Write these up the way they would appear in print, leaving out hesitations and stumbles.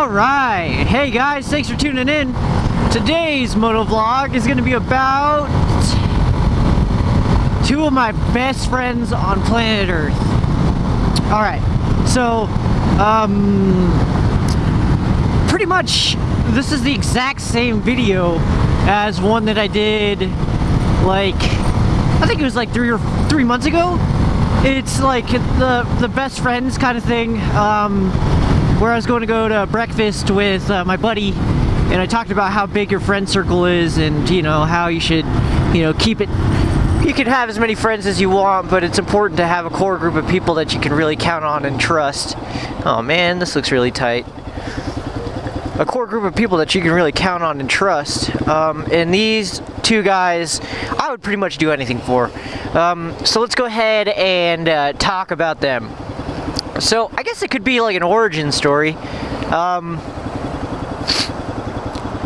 Alright, hey guys, thanks for tuning in. Today's motovlog is going to be about two of my best friends on planet Earth. Alright, so, pretty much this is the exact same video as one that I did, like, I think it was like 3 months ago. It's like the best friends kind of thing, where I was going to go to breakfast with my buddy, and I talked about how big your friend circle is, and you know how you should, keep it. You can have as many friends as you want, but it's important to have a core group of people that you can really count on and trust. Oh man, this looks really tight. A core group of people that you can really count on and trust. And these two guys, I would pretty much do anything for. So let's go ahead and talk about them. So I guess it could be like an origin story.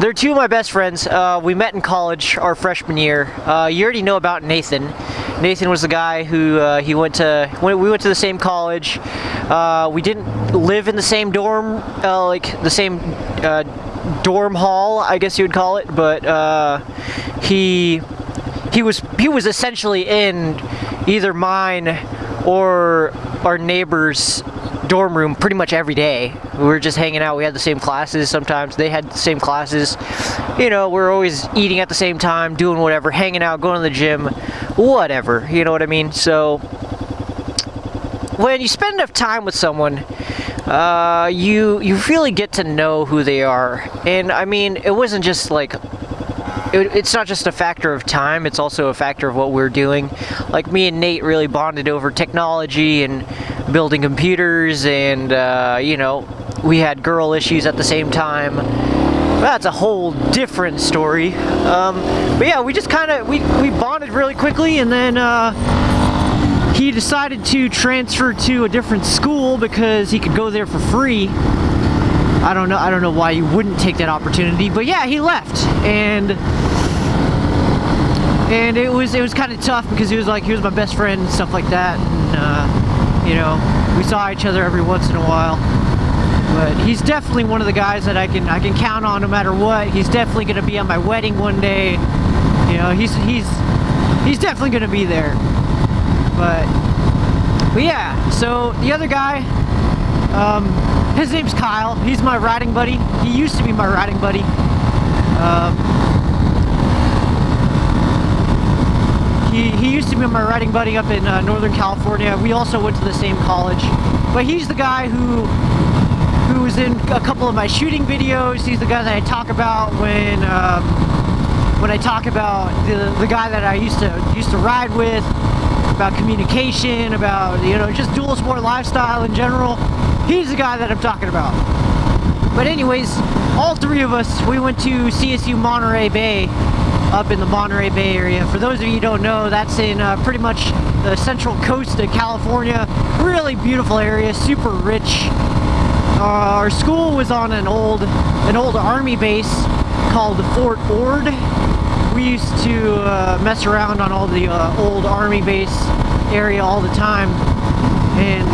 They're two of my best friends. We met in college our freshman year. You already know about Nathan. Nathan was the guy who we went to the same college. We didn't live in the same dorm, like the same dorm hall, I guess you would call it, but he was essentially in either mine or our neighbor's dorm room pretty much every day. We were just hanging out. We had the same classes. Sometimes they had the same classes. We're always eating at the same time, doing whatever, hanging out, going to the gym, whatever. You know what I mean? So when you spend enough time with someone, you really get to know who they are. And I mean, it wasn't just like, it's not just a factor of time, it's also a factor of what we're doing. Like me and Nate really bonded over technology and building computers, and we had girl issues at the same time. That's a whole different story. But yeah, we just kind of, we bonded really quickly, and then he decided to transfer to a different school because he could go there for free. I don't know why you wouldn't take that opportunity, but yeah, he left, and it was kind of tough because he was my best friend and stuff like that, and we saw each other every once in a while. But he's definitely one of the guys that I can count on no matter what. He's definitely going to be at my wedding one day. He's definitely going to be there. But yeah, so the other guy, his name's Kyle. He's my riding buddy. He used to be my riding buddy. He used to be my riding buddy up in Northern California. We also went to the same college. But he's the guy who was in a couple of my shooting videos. He's the guy that I talk about when I talk about the guy that I used to ride with, about communication, about just dual sport lifestyle in general. He's the guy that I'm talking about. But anyways, all three of us, we went to CSU Monterey Bay, up in the Monterey Bay area. For those of you who don't know, that's in pretty much the central coast of California. Really beautiful area, super rich. Our school was on an old army base called Fort Ord. We used to mess around on all the old army base area all the time. And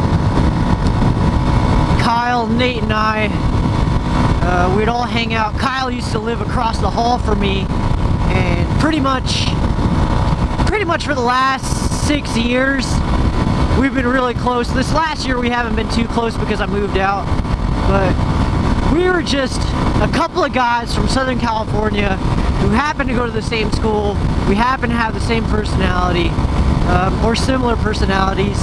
Kyle, Nate, and I, we'd all hang out. Kyle used to live across the hall from me, and pretty much for the last 6 years, we've been really close. This last year we haven't been too close because I moved out, but we were just a couple of guys from Southern California who happened to go to the same school. We happen to have the same personality, or similar personalities,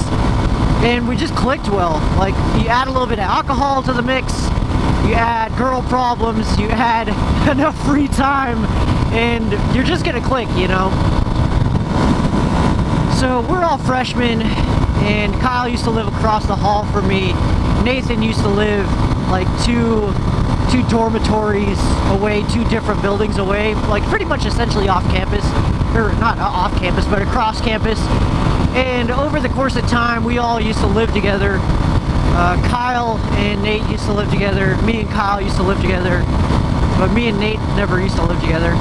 and we just clicked well. Like, you add a little bit of alcohol to the mix, you add girl problems, you add enough free time, and you're just gonna click, So we're all freshmen, and Kyle used to live across the hall from me. Nathan used to live like two dormitories away, two different buildings away, like pretty much essentially off campus, or not off campus, but across campus. And over the course of time, we all used to live together. Kyle and Nate used to live together. Me and Kyle used to live together. But me and Nate never used to live together.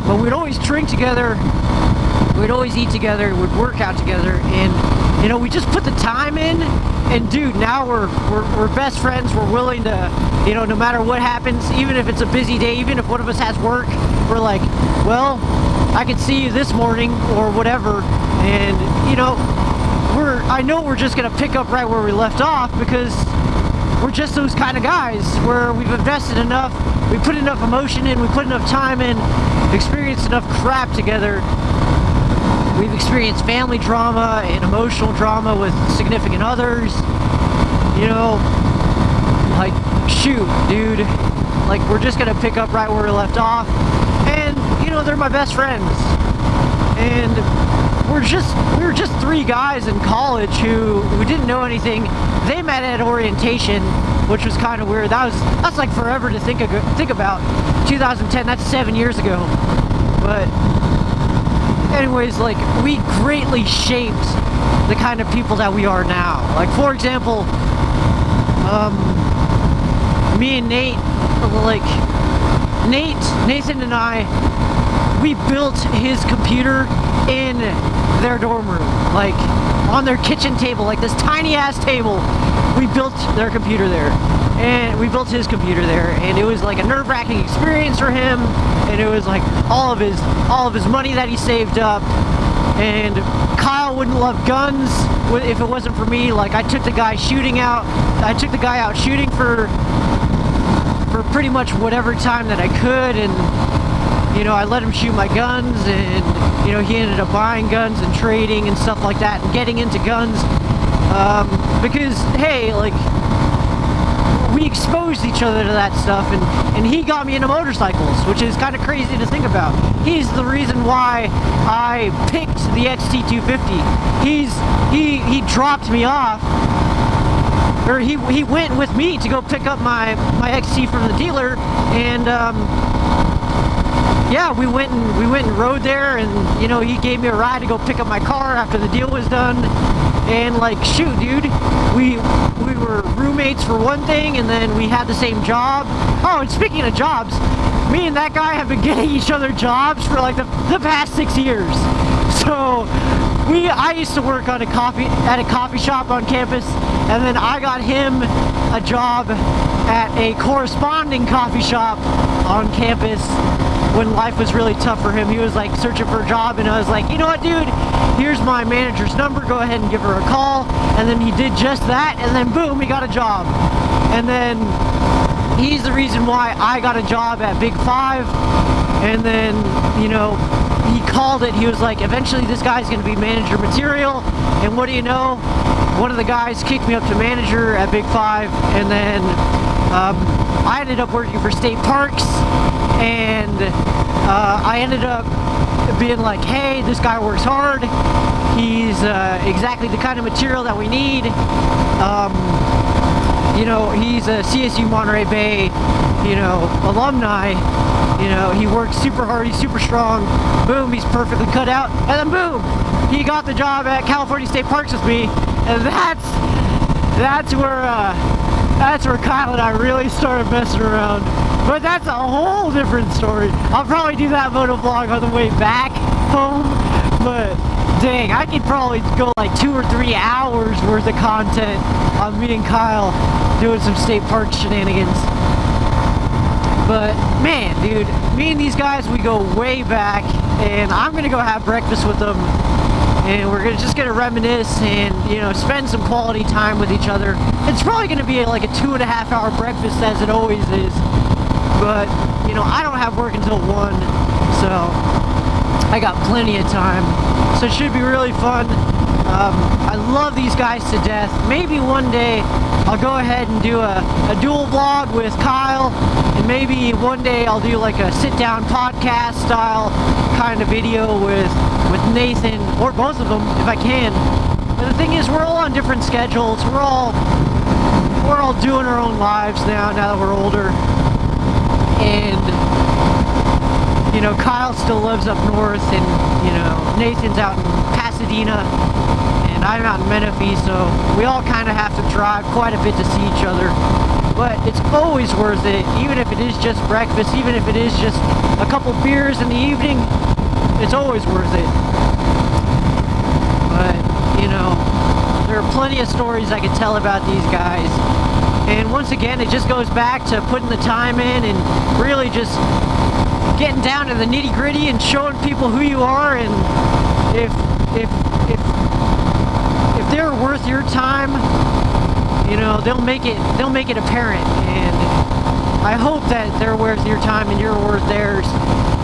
But we'd always drink together. We'd always eat together. We'd work out together. And, we just put the time in. and dude, now we're best friends. We're willing to, you know, no matter what happens, even if it's a busy day, even if one of us has work, we're like, well, I could see you this morning or whatever. And you know, I know we're just gonna pick up right where we left off, because we're just those kind of guys where we've invested enough, we put enough emotion in, we put enough time in, experienced enough crap together. We've experienced family drama and emotional drama with significant others. You know, like, shoot, dude, like, we're just gonna pick up right where we left off. And you know, they're my best friends, and we were just three guys in college who didn't know anything. They met at orientation, which was kind of weird. That's like forever to think about. 2010, that's 7 years ago. But anyways, like, we greatly shaped the kind of people that we are now. Like, for example, me and Nate, like, Nathan and I, we built his computer in their dorm room, like on their kitchen table, like this tiny ass table. We built their computer there, and we built his computer there, and it was like a nerve-wracking experience for him. And it was like all of his money that he saved up. And Kyle wouldn't love guns if it wasn't for me. Like, I took the guy out shooting for pretty much whatever time that I could, and you know, I let him shoot my guns, and you know, he ended up buying guns and trading and stuff like that, and getting into guns, because hey, like, we exposed each other to that stuff, and he got me into motorcycles, which is kind of crazy to think about. He's the reason why I picked the XT250. He dropped me off, or he went with me to go pick up my XT from the dealer, and yeah, we went and rode there, and you know, he gave me a ride to go pick up my car after the deal was done. And like, shoot, dude, we were roommates for one thing, and then we had the same job. Oh, and speaking of jobs, me and that guy have been getting each other jobs for like the past 6 years. So I used to work at a coffee shop on campus, and then I got him a job at a corresponding coffee shop on campus when life was really tough for him. He was like searching for a job, and I was like, you know what, dude, here's my manager's number, go ahead and give her a call. And then he did just that, and then boom, he got a job. And then he's the reason why I got a job at Big 5. And then, you know, he called it. He was like, eventually this guy's gonna be manager material. And what do you know, one of the guys kicked me up to manager at Big 5. And then I ended up working for state parks, and I ended up being like, hey, this guy works hard, he's exactly the kind of material that we need. You know, he's a CSU Monterey Bay, you know, alumni. You know, he works super hard, he's super strong. Boom, he's perfectly cut out. And then boom, he got the job at California State Parks with me. And that's where Kyle and I really started messing around. But that's a whole different story. I'll probably do that motovlog on the way back home. But dang, I could probably go like 2 or 3 hours worth of content on me and Kyle doing some state park shenanigans. But man, dude, me and these guys, we go way back, and I'm gonna go have breakfast with them, and we're just gonna reminisce and, you know, spend some quality time with each other. It's probably gonna be like a 2.5 hour breakfast, as it always is. But, you know, I don't have work until 1, so I got plenty of time. So it should be really fun. I love these guys to death. Maybe one day I'll go ahead and do a dual vlog with Kyle, and maybe one day I'll do like a sit-down podcast style kind of video with Nathan, or both of them if I can. But the thing is, we're all on different schedules. We're all doing our own lives now that we're older. And you know, Kyle still lives up north, and you know, Nathan's out in Pasadena, and I'm out in Menifee, so we all kind of have to drive quite a bit to see each other. But it's always worth it, even if it is just breakfast, even if it is just a couple beers in the evening, it's always worth it. But, you know, there are plenty of stories I could tell about these guys. And once again, it just goes back to putting the time in and really just getting down to the nitty-gritty and showing people who you are, and if they're worth your time, you know, they'll make it apparent. And I hope that they're worth your time and you're worth theirs,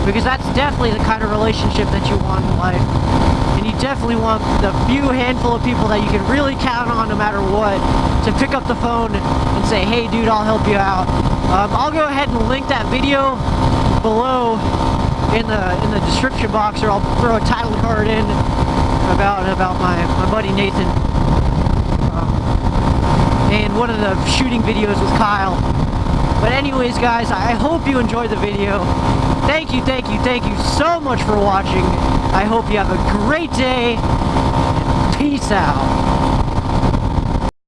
because that's definitely the kind of relationship that you want in life. And you definitely want the few handful of people that you can really count on no matter what to pick up the phone and say, hey dude, I'll help you out. I'll go ahead and link that video below in the description box, or I'll throw a title card in about my buddy Nathan and one of the shooting videos with Kyle. But anyways guys, I hope you enjoyed the video. Thank you so much for watching. I hope you have a great day. Peace out.